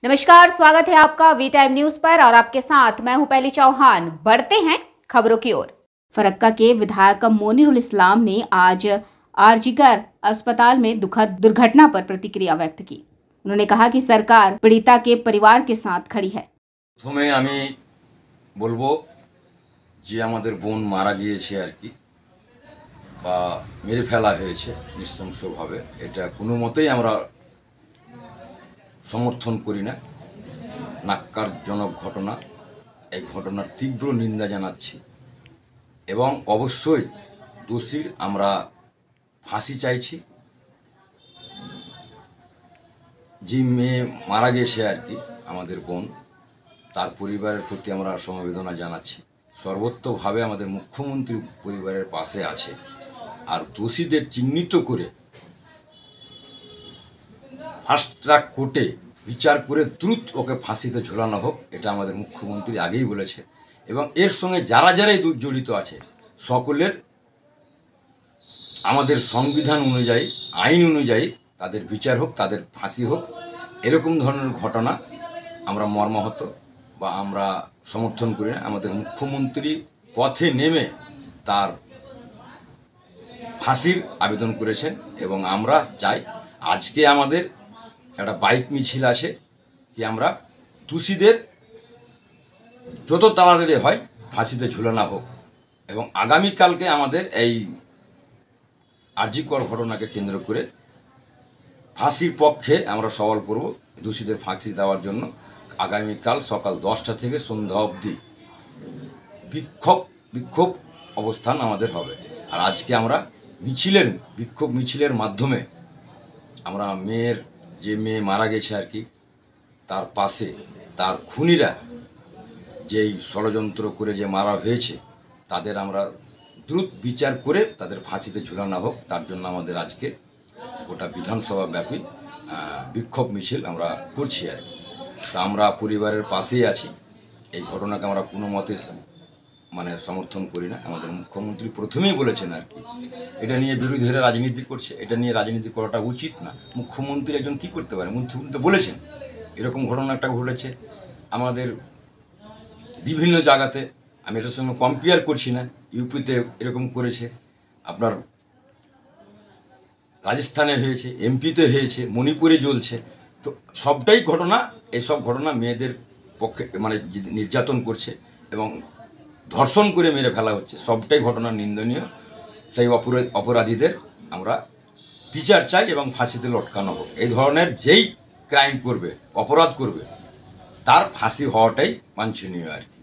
नमस्कार, स्वागत है आपका वी टाइम न्यूज पर और आपके साथ मैं हूं पहली चौहान। बढ़ते हैं खबरों की ओर। फरक्का के विधायक मोनिरुल इस्लाम ने आज आरजीकर अस्पताल में दुखद दुर्घटना पर प्रतिक्रिया व्यक्त की। उन्होंने कहा कि सरकार पीड़िता के परिवार के साथ खड़ी है। प्रथमे आमी बोलबो जे आमादेर बोन मारा गिয়েছে আর কি বা মেরে ফেলা হয়েছে নৃশংসভাবে, এটা কোনো মতেই আমরা সমর্থন করি না। নাক্কারজনক ঘটনা, এই ঘটনার তীব্র নিন্দা জানাচ্ছি এবং অবশ্যই দোষীর আমরা ফাঁসি চাইছি। যে মেয়ে মারা গেছে আর কি আমাদের বোন, তার পরিবারের প্রতি আমরা সমবেদনা জানাচ্ছি। সর্বত্রভাবে আমাদের মুখ্যমন্ত্রী পরিবারের পাশে আছে, আর দোষীদের চিহ্নিত করে ফাস্ট ট্র্যাক কোর্টে বিচার করে দ্রুত ওকে ফাঁসিতে ঝোলানো হোক, এটা আমাদের মুখ্যমন্ত্রী আগেই বলেছে। এবং এর সঙ্গে যারা যারাই জড়িত আছে সকলের আমাদের সংবিধান অনুযায়ী, আইন অনুযায়ী তাদের বিচার হোক, তাদের ফাঁসি হোক। এরকম ধরনের ঘটনা আমরা মর্মাহত বা আমরা সমর্থন করি না। আমাদের মুখ্যমন্ত্রী পথে নেমে তার ফাঁসির আবেদন করেছেন এবং আমরা চাই আজকে আমাদের একটা বাইক মিছিল আছে কি আমরা দোষীদের যত তাড়াতাড়ি হয় ফাঁসিতে ঝুলানো হোক। এবং আগামীকালকে আমাদের এই আরজিকর ঘটনাকে কেন্দ্র করে ফাঁসির পক্ষে আমরা সওয়াল করব। দোষীদের ফাঁসি দেওয়ার জন্য আগামীকাল সকাল 10টা থেকে সন্ধ্যা অবধি বিক্ষোভ অবস্থান আমাদের হবে। আর আজকে আমরা বিক্ষোভ মিছিলের মাধ্যমে আমরা যে মেয়ে মারা গেছে আর কি তার পাশে তার খুনিরা যেই ষড়যন্ত্র করে যে মারা হয়েছে তাদের আমরা দ্রুত বিচার করে তাদের ফাঁসিতে ঝুলানো হোক, তার জন্য আমাদের আজকে গোটা বিধানসভা ব্যাপী বিক্ষোভ মিছিল আমরা করছি আর কি। তা আমরা পরিবারের পাশেই আছি। এই ঘটনাকে আমরা কোনো মতে সমর্থন করি না। আমাদের মুখ্যমন্ত্রী প্রথমেই বলেছেন আর কি এটা নিয়ে বিরোধীরা রাজনীতি করছে, এটা নিয়ে রাজনীতি করাটা উচিত না। মুখ্যমন্ত্রী একজন কী করতে পারে? মুখ্যমন্ত্রী বলেছেন এরকম ঘটনা একটা ঘটেছে আমাদের বিভিন্ন জায়গাতে। আমি এটার সঙ্গে কম্পেয়ার করছি না, ইউপিতে এরকম করেছে, আপনার রাজস্থানে হয়েছে, এমপিতে হয়েছে, মণিপুরে চলছে। তো সবটাই ঘটনা, এইসব ঘটনা মেয়েদের পক্ষে নির্যাতন করছে এবং ধর্ষণ করে মেরে ফেলা হচ্ছে, সবটাই ঘটনা নিন্দনীয়। সেই অপরাধীদের আমরা বিচার চাই এবং ফাঁসিতে লটকানো হোক। এই ধরনের যেই ক্রাইম করবে, অপরাধ করবে, তার ফাঁসি হওয়াটাই বাঞ্ছনীয় আর কি।